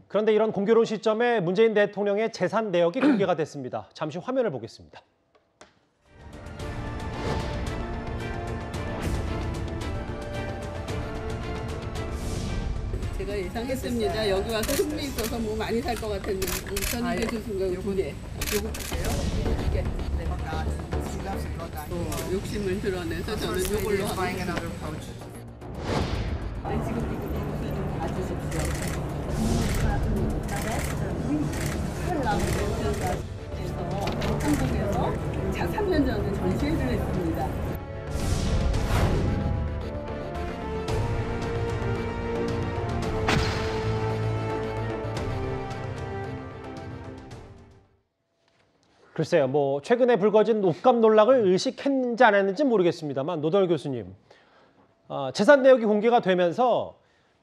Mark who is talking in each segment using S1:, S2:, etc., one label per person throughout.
S1: 그런데 이런 공교로운 시점에 문재인 대통령의 재산 내역이 공개가 됐습니다. 잠시 화면을 보겠습니다.
S2: 제가 예상했습니다. 여기 와서 흥미 있어서 뭐 많이 살 것 같았는데 저는 이게 좋습니다. 두 개. 요거 주세요. 두 개. 또 욕심을 드러내서 저는 요걸로 하겠습니다. 네, 지금 이것을 좀 봐주십시오. 한국에서 3년 전에 전시회를 했습니다.
S1: 글쎄요, 뭐 최근에 불거진 옷값 논란을 의식했는지 안 했는지 모르겠습니다만 노덜 교수님, 재산 내역이 공개가 되면서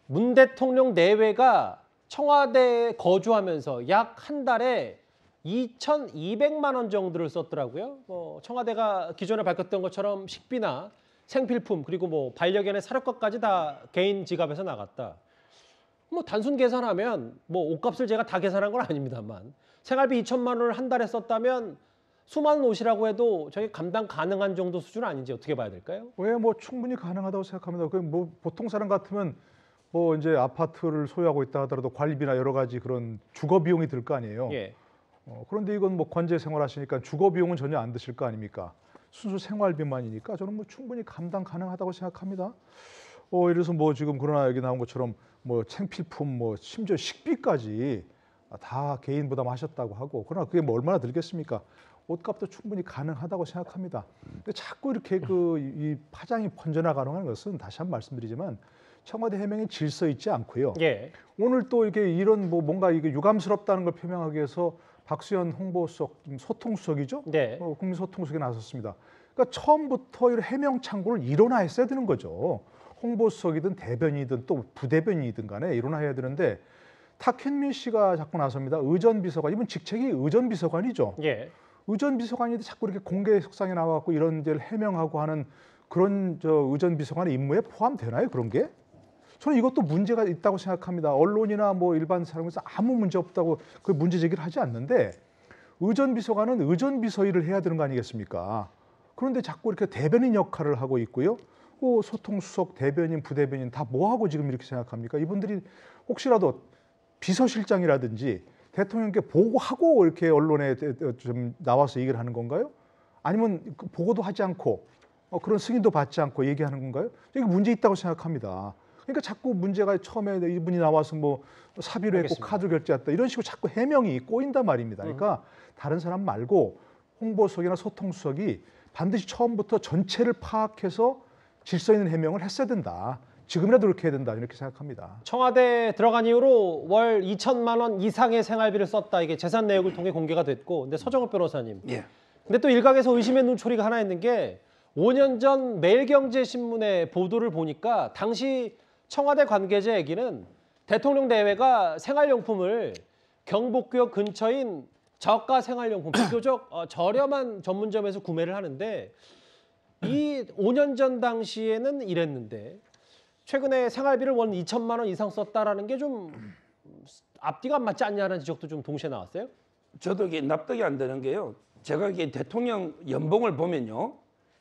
S1: 문 대통령 내외가 청와대에 거주하면서 약 한 달에 2,200만 원 정도를 썼더라고요. 청와대가 기존에 밝혔던 것처럼 식비나 생필품 그리고 뭐 반려견의 사료값까지 다 개인 지갑에서 나갔다. 뭐 단순 계산하면 뭐 옷값을 제가 다 계산한 건 아닙니다만 생활비 2천만 원을 한 달에 썼다면 수많은 옷이라고 해도 저게 감당 가능한 정도 수준 아닌지 어떻게 봐야 될까요?
S3: 왜 뭐 충분히 가능하다고 생각합니다. 그 뭐 보통 사람 같으면 뭐 이제 아파트를 소유하고 있다 하더라도 관리비나 여러 가지 그런 주거 비용이 들 거 아니에요.
S1: 예.
S3: 그런데 이건 뭐 관제 생활하시니까 주거 비용은 전혀 안 드실 거 아닙니까? 순수 생활비만이니까 저는 뭐 충분히 감당 가능하다고 생각합니다. 예를 들어서 뭐 지금 그러나 여기 나온 것처럼 뭐 생필품 뭐 심지어 식비까지 다 개인 부담하셨다고 하고 그러나 그게 뭐 얼마나 들겠습니까? 옷값도 충분히 가능하다고 생각합니다. 근데 자꾸 이렇게 이 파장이 번져나가는 것은 다시 한번 말씀드리지만 청와대 해명에 질서 있지 않고요.
S1: 예.
S3: 오늘 또 이게 이런 뭐 뭔가 이게 유감스럽다는 걸 표명하기 위해서 박수현 홍보수석, 소통수석이죠?
S1: 네.
S3: 국민소통수석이 나섰습니다. 그러니까 처음부터 이런 해명 창구를 일어나했어야 되는 거죠. 홍보수석이든 대변이든 또 부대변이든 간에 일어나야 되는데 탁현민 씨가 자꾸 나섭니다. 의전비서관, 이분 직책이 의전비서관이죠.
S1: 예.
S3: 의전비서관인데 자꾸 이렇게 공개 석상에 나와갖고 이런 데를 해명하고 하는 그런 의전비서관의 임무에 포함되나요? 그런 게? 저는 이것도 문제가 있다고 생각합니다. 언론이나 뭐 일반 사람에서 아무 문제 없다고 그 문제 제기를 하지 않는데 의전비서관은 의전비서 일을 해야 되는 거 아니겠습니까? 그런데 자꾸 이렇게 대변인 역할을 하고 있고요. 소통수석, 대변인, 부대변인 다 뭐하고 지금 이렇게 생각합니까? 이분들이 혹시라도 비서실장이라든지 대통령께 보고하고 이렇게 언론에 좀 나와서 얘기를 하는 건가요? 아니면 보고도 하지 않고 그런 승인도 받지 않고 얘기하는 건가요? 이게 문제 있다고 생각합니다. 그러니까 자꾸 문제가 처음에 이분이 나와서 뭐 사비로 했고 카드 결제했다 이런 식으로 자꾸 해명이 꼬인단 말입니다. 그러니까 다른 사람 말고 홍보수석이나 소통수석이 반드시 처음부터 전체를 파악해서 질서 있는 해명을 했어야 된다. 지금이라도 그렇게 해야 된다 이렇게 생각합니다.
S1: 청와대 들어간 이후로 월 2천만 원 이상의 생활비를 썼다. 이게 재산 내역을 통해 공개가 됐고, 근데 서정욱 변호사님.
S4: 예.
S1: 근데 또 일각에서 의심의 눈초리가 하나 있는 게 5년 전 매일경제신문의 보도를 보니까 당시 청와대 관계자에게는 대통령 내외가 생활용품을 경복궁역 근처인 저가 생활용품, 비교적 저렴한 전문점에서 구매를 하는데 이 5년 전 당시에는 이랬는데 최근에 생활비를 월 2천만 원 이상 썼다라는 게 좀 앞뒤가 안 맞지 않냐는 지적도 좀 동시에 나왔어요?
S4: 저도 이게 납득이 안 되는 게요. 제가 이게 대통령 연봉을 보면요.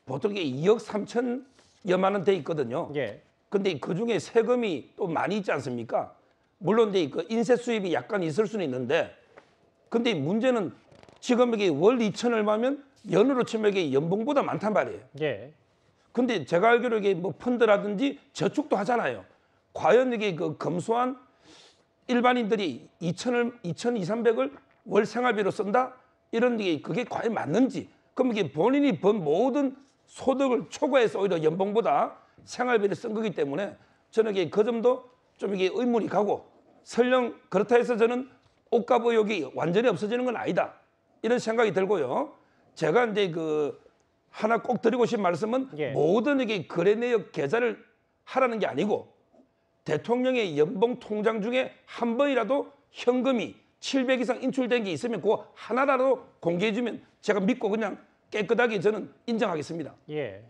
S4: 보통 이게 2억 3천여만 원 돼 있거든요.
S1: 예.
S4: 근데 그 중에 세금이 또 많이 있지 않습니까? 물론 이제 그 인세 수입이 약간 있을 수는 있는데 근데 문제는 지금 이게 월 2천 얼마면 연으로 치면 이게 연봉보다 많단 말이에요.
S1: 예.
S4: 근데 제가 알기로 이게 뭐 펀드라든지 저축도 하잖아요. 과연 이게 그 검소한 일반인들이 2,200을 월 생활비로 쓴다? 이런 게 그게 과연 맞는지. 그럼 이게 본인이 번 모든 소득을 초과해서 오히려 연봉보다 생활비를 쓴 거기 때문에 저는 이게 그 점도 좀 이게 의문이 가고 설령 그렇다 해서 저는 옷값 의혹이 완전히 없어지는 건 아니다. 이런 생각이 들고요. 제가 이제 그 하나 꼭 드리고 싶은 말씀은 모든 이게 거래 내역 계좌를 하라는 게 아니고 대통령의 연봉 통장 중에 한 번이라도 현금이 700 이상 인출된 게 있으면 그거 하나라도 공개해 주면 제가 믿고 그냥 깨끗하게 저는 인정하겠습니다.
S1: 예.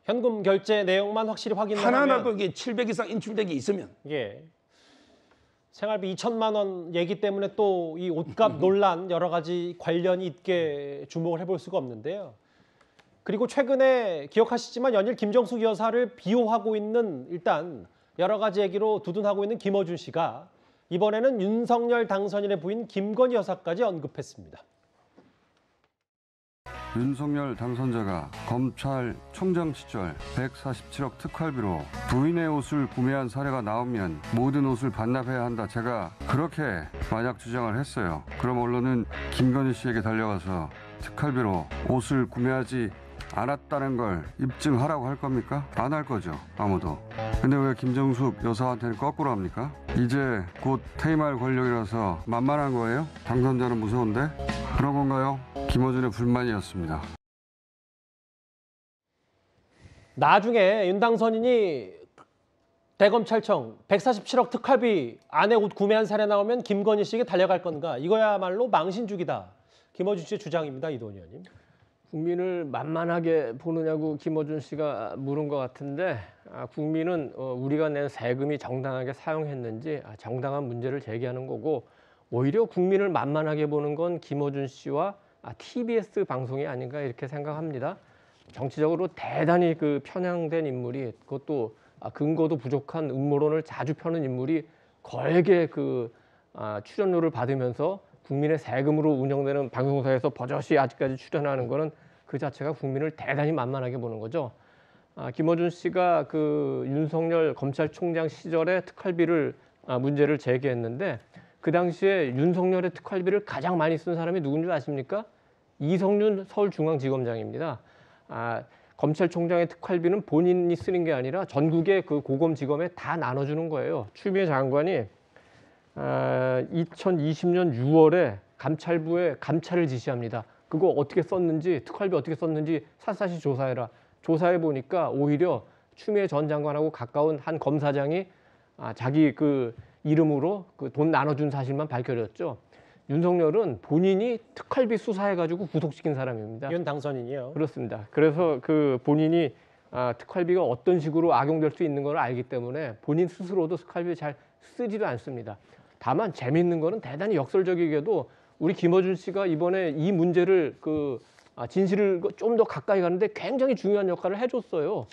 S1: 현금 결제 내용만 확실히 확인하면
S4: 하나라도 이게 700 이상 인출된 게 있으면
S1: 예. 생활비 2천만 원 얘기 때문에 또 이 옷값 논란 여러 가지 관련이 있게 주목을 해볼 수가 없는데요. 그리고 최근에 기억하시지만 연일 김정숙 여사를 비호하고 있는 일단 여러 가지 얘기로 두둔하고 있는 김어준 씨가 이번에는 윤석열 당선인의 부인 김건희 여사까지 언급했습니다.
S5: 윤석열 당선자가 검찰총장 시절 147억 특활비로 부인의 옷을 구매한 사례가 나오면 모든 옷을 반납해야 한다. 제가 그렇게 만약 주장을 했어요. 그럼 언론은 김건희 씨에게 달려가서 특활비로 옷을 구매하지 않았다는 걸 입증하라고 할 겁니까? 안 할 거죠. 아무도. 근데 왜 김정숙 여사한테는 거꾸로 합니까? 이제 곧 퇴임할 권력이라서 만만한 거예요? 당선자는 무서운데? 그런 건가요? 김어준의 불만이었습니다.
S1: 나중에 윤 당선인이 대검찰청 147억 특활비 안에 옷 구매한 사례 나오면 김건희 씨에게 달려갈 건가? 이거야말로 망신주기다. 김어준 씨의 주장입니다. 이도원 의원님.
S6: 국민을 만만하게 보느냐고 김어준 씨가 물은 것 같은데 국민은 우리가 낸 세금이 정당하게 사용했는지 정당한 문제를 제기하는 거고 오히려 국민을 만만하게 보는 건 김어준 씨와 TBS 방송이 아닌가 이렇게 생각합니다. 정치적으로 대단히 그 편향된 인물이 그것도 근거도 부족한 음모론을 자주 펴는 인물이 거액의 그 출연료를 받으면서 국민의 세금으로 운영되는 방송사에서 버젓이 아직까지 출연하는 거는 그 자체가 국민을 대단히 만만하게 보는 거죠. 김어준 씨가 그 윤석열 검찰총장 시절에 특활비를 문제를 제기했는데 그 당시에 윤석열의 특활비를 가장 많이 쓴 사람이 누군지 아십니까? 이성윤 서울중앙지검장입니다. 검찰총장의 특활비는 본인이 쓰는 게 아니라 전국의 그 고검지검에 다 나눠주는 거예요. 추미애 장관이 2020년 6월에 감찰부에 감찰을 지시합니다. 그거 어떻게 썼는지, 특활비 어떻게 썼는지 샅샅이 조사해라. 조사해 보니까 오히려 추미애 전 장관하고 가까운 한 검사장이 자기 그 이름으로 그 돈 나눠준 사실만 밝혀졌죠. 윤석열은 본인이 특활비 수사해가지고 구속시킨 사람입니다.
S1: 윤 당선인이요.
S6: 그렇습니다. 그래서 그 본인이 특활비가 어떤 식으로 악용될 수 있는 걸 알기 때문에 본인 스스로도 특활비 잘 쓰지도 않습니다. 다만 재미있는 거는 대단히 역설적이게도 우리 김어준 씨가 이번에 이 문제를 진실을 좀 더 가까이 가는데 굉장히 중요한 역할을 해줬어요.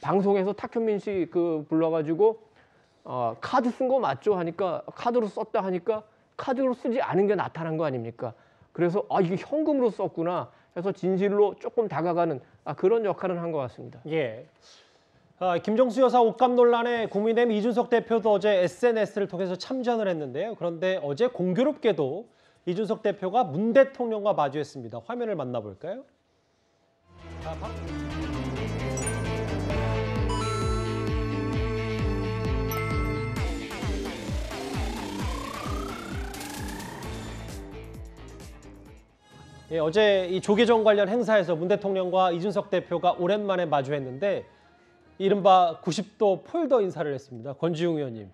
S6: 방송에서 탁현민 씨 불러가지고 카드 쓴 거 맞죠? 하니까 카드로 썼다 하니까 카드로 쓰지 않은 게 나타난 거 아닙니까? 그래서 이게 현금으로 썼구나 해서 진실로 조금 다가가는 그런 역할을 한 것 같습니다.
S1: 예. 김정수 여사 옷값 논란에 국민의힘 이준석 대표도 어제 SNS를 통해서 참전을 했는데요. 그런데 어제 공교롭게도 이준석 대표가 문 대통령과 마주했습니다. 화면을 만나볼까요? 예, 어제 이 조계종 관련 행사에서 문 대통령과 이준석 대표가 오랜만에 마주했는데 이른바 90도 폴더 인사를 했습니다. 권지웅 의원님.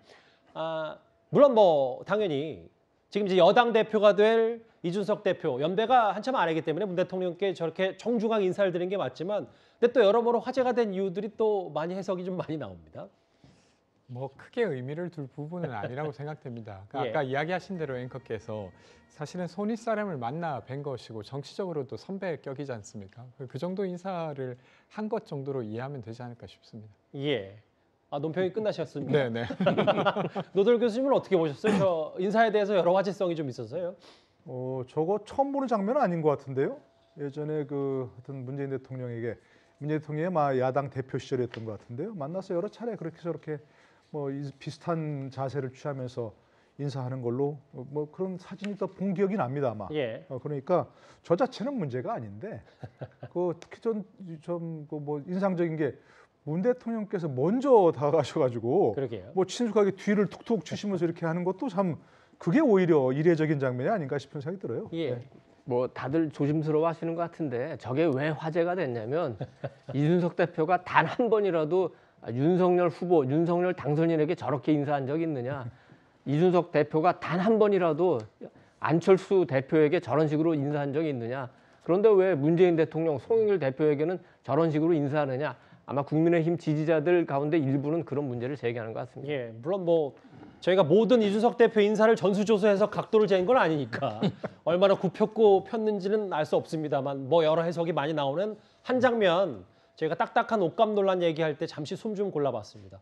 S1: 물론 뭐 당연히 지금 이제 여당 대표가 될 이준석 대표 연배가 한참 아래이기 때문에 문 대통령께 저렇게 정중하게 인사를 드린 게 맞지만 근데 또 여러모로 화제가 된 이유들이 또 많이 해석이 좀 많이 나옵니다.
S7: 뭐 크게 의미를 둘 부분은 아니라고 생각됩니다. 그러니까 아까 이야기하신 대로 앵커께서 사실은 손윗사람을 만나 뵌 것이고 정치적으로도 선배의 격이지 않습니까? 그 정도 인사를 한 것 정도로 이해하면 되지 않을까 싶습니다.
S1: 예. 논평이 끝나셨습니까?
S7: 네네.
S1: 노돌 교수님은 어떻게 보셨어요? 저 인사에 대해서 여러 화제성이 좀 있어서요.
S3: 저거 처음 보는 장면은 아닌 것 같은데요. 예전에 하여튼 문재인 대통령이 야당 대표 시절이었던 것 같은데요. 만나서 여러 차례 그렇게 저렇게 비슷한 자세를 취하면서 인사하는 걸로 그런 사진이 또 본 기억이 납니다 아마.
S1: 예.
S3: 그러니까 저 자체는 문제가 아닌데 특히 인상적인 게 문 대통령께서 먼저 다가가셔가지고
S1: 그러게요.
S3: 친숙하게 뒤를 툭툭 치시면서 이렇게 하는 것도 참 그게 오히려 이례적인 장면이 아닌가 싶은 생각이 들어요.
S1: 예.
S3: 네.
S6: 뭐 다들 조심스러워 하시는 것 같은데 저게 왜 화제가 됐냐면 이준석 대표가 단 한 번이라도 윤석열 후보, 윤석열 당선인에게 저렇게 인사한 적이 있느냐. 이준석 대표가 단 한 번이라도 안철수 대표에게 저런 식으로 인사한 적이 있느냐. 그런데 왜 문재인 대통령, 송영길 대표에게는 저런 식으로 인사하느냐. 아마 국민의힘 지지자들 가운데 일부는 그런 문제를 제기하는 것 같습니다.
S1: 예, 물론 저희가 모든 이준석 대표 인사를 전수조사해서 각도를 잰 건 아니니까 얼마나 굽혔고 폈는지는 알 수 없습니다만 뭐 여러 해석이 많이 나오는 한 장면 저희가 딱딱한 옷감 논란 얘기할 때 잠시 숨 좀 골라봤습니다.